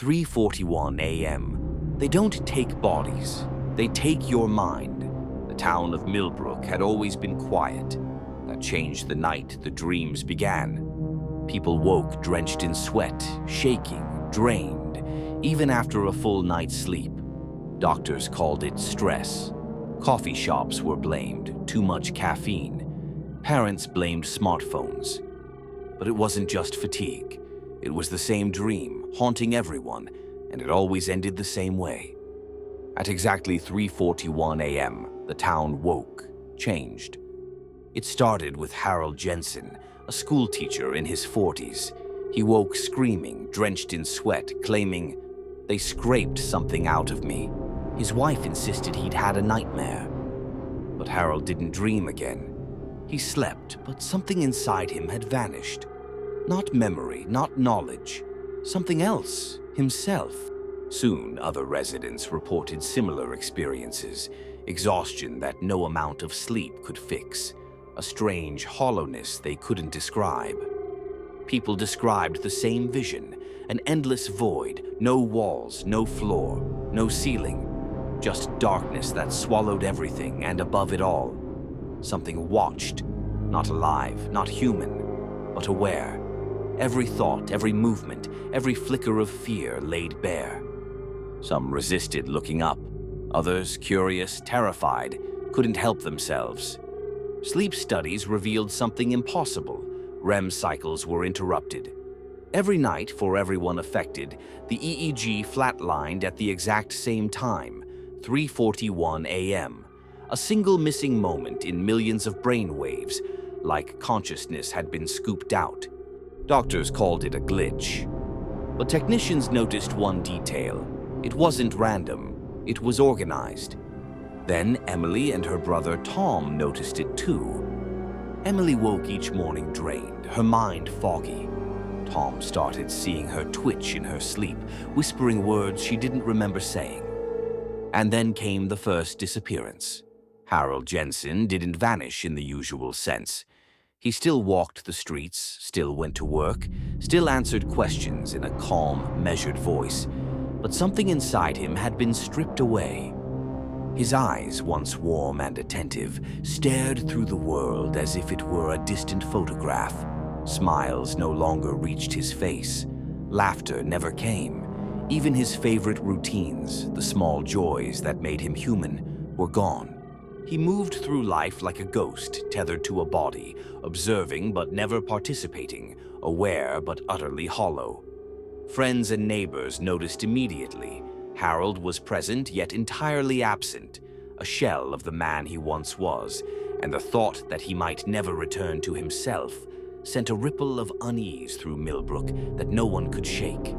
3:41 a.m. They don't take bodies, they take your mind. The town of Millbrook had always been quiet. That changed the night the dreams began. People woke drenched in sweat, shaking, drained, even after a full night's sleep. Doctors called it stress. Coffee shops were blamed, too much caffeine. Parents blamed smartphones. But it wasn't just fatigue. It was the same dream, haunting everyone, and it always ended the same way. At exactly 3:41 a.m., the town woke, changed. It started with Harold Jensen, a schoolteacher in his 40s. He woke screaming, drenched in sweat, claiming, "They scraped something out of me." His wife insisted he'd had a nightmare. But Harold didn't dream again. He slept, but something inside him had vanished. Not memory, not knowledge. Something else, himself. Soon, other residents reported similar experiences. Exhaustion that no amount of sleep could fix. A strange hollowness they couldn't describe. People described the same vision, an endless void, no walls, no floor, no ceiling. Just darkness that swallowed everything, and above it all, something watched, not alive, not human, but aware. Every thought, every movement, every flicker of fear laid bare. Some resisted looking up. Others, curious, terrified, couldn't help themselves. Sleep studies revealed something impossible. REM cycles were interrupted. Every night, for everyone affected, the EEG flatlined at the exact same time, 3:41 a.m. A single missing moment in millions of brain waves, like consciousness had been scooped out. Doctors called it a glitch. But technicians noticed one detail. It wasn't random, it was organized. Then Emily and her brother Tom noticed it too. Emily woke each morning drained, her mind foggy. Tom started seeing her twitch in her sleep, whispering words she didn't remember saying. And then came the first disappearance. Harold Jensen didn't vanish in the usual sense. He still walked the streets, still went to work, still answered questions in a calm, measured voice. But something inside him had been stripped away. His eyes, once warm and attentive, stared through the world as if it were a distant photograph. Smiles no longer reached his face. Laughter never came. Even his favorite routines, the small joys that made him human, were gone. He moved through life like a ghost tethered to a body, observing but never participating, aware but utterly hollow. Friends and neighbors noticed immediately. Harold was present yet entirely absent, a shell of the man he once was, and the thought that he might never return to himself sent a ripple of unease through Millbrook that no one could shake.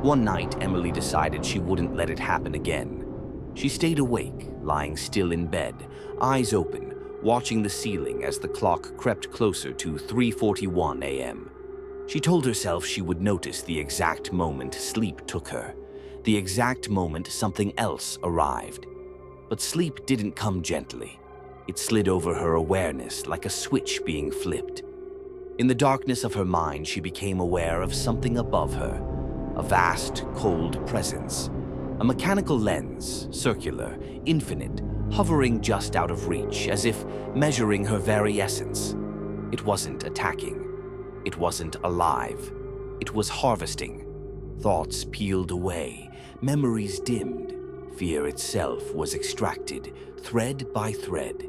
One night, Emily decided she wouldn't let it happen again. She stayed awake, lying still in bed, eyes open, watching the ceiling as the clock crept closer to 3:41 a.m. She told herself she would notice the exact moment sleep took her, the exact moment something else arrived. But sleep didn't come gently. It slid over her awareness like a switch being flipped. In the darkness of her mind, she became aware of something above her, a vast, cold presence. A mechanical lens, circular, infinite, hovering just out of reach, as if measuring her very essence. It wasn't attacking. It wasn't alive. It was harvesting. Thoughts peeled away, memories dimmed. Fear itself was extracted, thread by thread.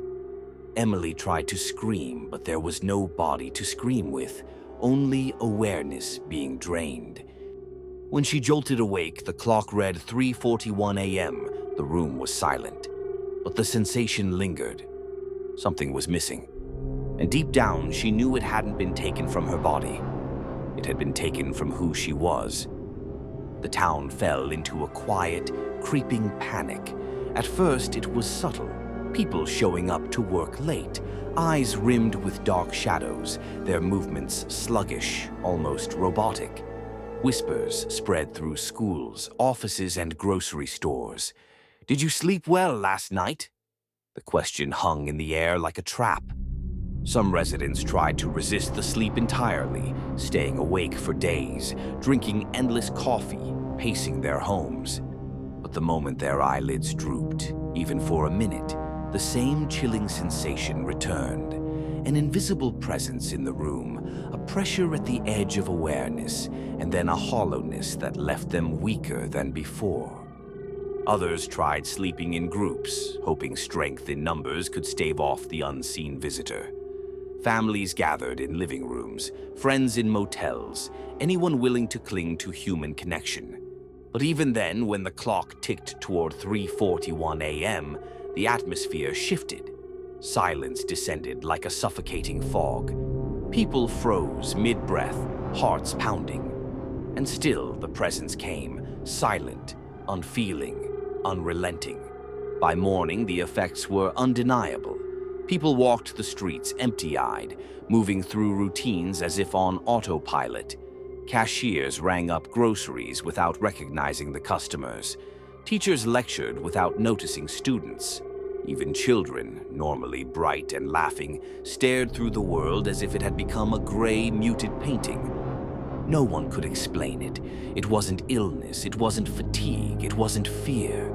Emily tried to scream, but there was no body to scream with, only awareness being drained. When she jolted awake, the clock read 3:41 a.m. The room was silent, but the sensation lingered. Something was missing, and deep down she knew it hadn't been taken from her body. It had been taken from who she was. The town fell into a quiet, creeping panic. At first, it was subtle. People showing up to work late, eyes rimmed with dark shadows, their movements sluggish, almost robotic. Whispers spread through schools, offices, and grocery stores. "Did you sleep well last night?" The question hung in the air like a trap. Some residents tried to resist the sleep entirely, staying awake for days, drinking endless coffee, pacing their homes. But the moment their eyelids drooped, even for a minute, the same chilling sensation returned. An invisible presence in the room, a pressure at the edge of awareness, and then a hollowness that left them weaker than before. Others tried sleeping in groups, hoping strength in numbers could stave off the unseen visitor. Families gathered in living rooms, friends in motels, anyone willing to cling to human connection. But even then, when the clock ticked toward 3:41 a.m., the atmosphere shifted. Silence descended like a suffocating fog. People froze mid-breath, hearts pounding. And still the presence came, silent, unfeeling, unrelenting. By morning, the effects were undeniable. People walked the streets empty-eyed, moving through routines as if on autopilot. Cashiers rang up groceries without recognizing the customers. Teachers lectured without noticing students. Even children, normally bright and laughing, stared through the world as if it had become a gray, muted painting. No one could explain it. It wasn't illness, it wasn't fatigue, it wasn't fear.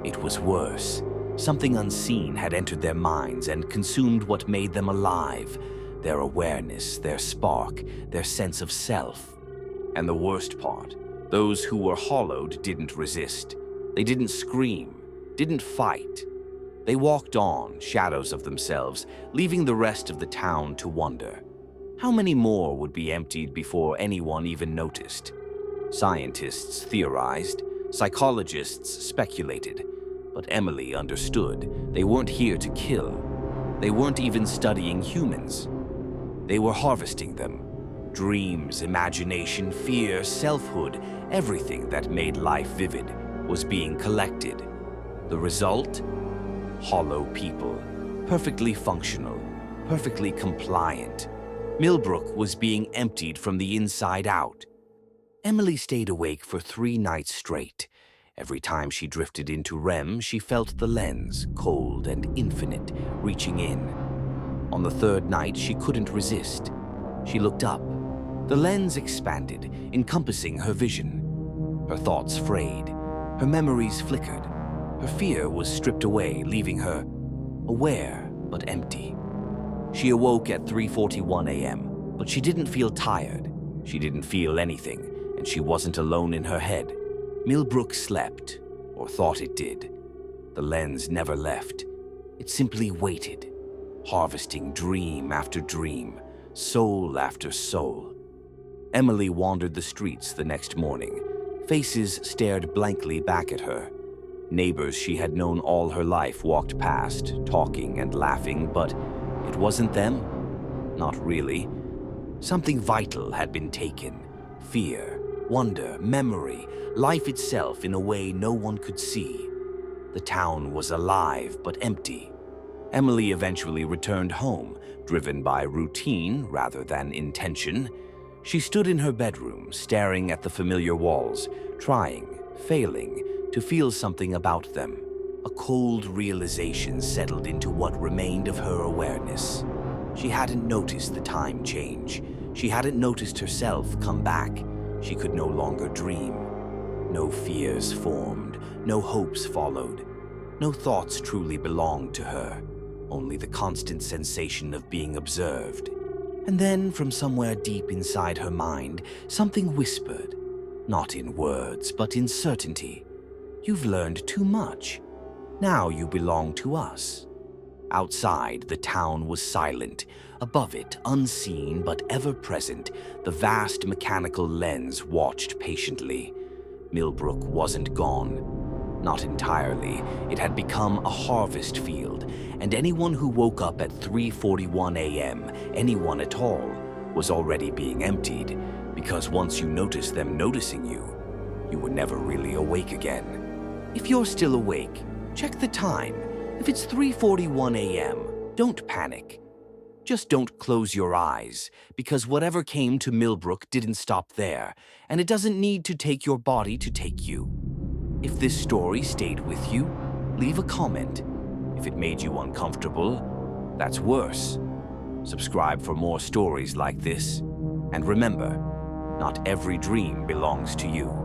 It was worse. Something unseen had entered their minds and consumed what made them alive. Their awareness, their spark, their sense of self. And the worst part, those who were hollowed didn't resist. They didn't scream, didn't fight. They walked on, shadows of themselves, leaving the rest of the town to wonder. How many more would be emptied before anyone even noticed? Scientists theorized, psychologists speculated, but Emily understood. They weren't here to kill. They weren't even studying humans. They were harvesting them. Dreams, imagination, fear, selfhood, everything that made life vivid was being collected. The result? Hollow people, perfectly functional, perfectly compliant. Millbrook was being emptied from the inside out. Emily stayed awake for 3 nights straight. Every time she drifted into REM, she felt the lens, cold and infinite, reaching in. On the 3rd night, she couldn't resist. She looked up. The lens expanded, encompassing her vision. Her thoughts frayed. Her memories flickered. Her fear was stripped away, leaving her aware but empty. She awoke at 3:41 a.m., but she didn't feel tired. She didn't feel anything, and she wasn't alone in her head. Millbrook slept, or thought it did. The lens never left. It simply waited, harvesting dream after dream, soul after soul. Emily wandered the streets the next morning. Faces stared blankly back at her. Neighbors she had known all her life walked past, talking and laughing, but it wasn't them. Not really. Something vital had been taken. Fear, wonder, memory, life itself in a way no one could see. The town was alive but empty. Emily eventually returned home, driven by routine rather than intention. She stood in her bedroom, staring at the familiar walls, trying, failing, to feel something about them. A cold realization settled into what remained of her awareness. She hadn't noticed the time change. She hadn't noticed herself come back. She could no longer dream. No fears formed, no hopes followed. No thoughts truly belonged to her, only the constant sensation of being observed. And then, from somewhere deep inside her mind, something whispered, not in words, but in certainty. You've learned too much. Now you belong to us. Outside, the town was silent. Above it, unseen but ever-present, the vast mechanical lens watched patiently. Millbrook wasn't gone. Not entirely. It had become a harvest field, and anyone who woke up at 3:41 a.m., anyone at all, was already being emptied, because once you noticed them noticing you, you were never really awake again. If you're still awake, check the time. If it's 3:41 a.m., don't panic. Just don't close your eyes, because whatever came to Millbrook didn't stop there, and it doesn't need to take your body to take you. If this story stayed with you, leave a comment. If it made you uncomfortable, that's worse. Subscribe for more stories like this. And remember, not every dream belongs to you.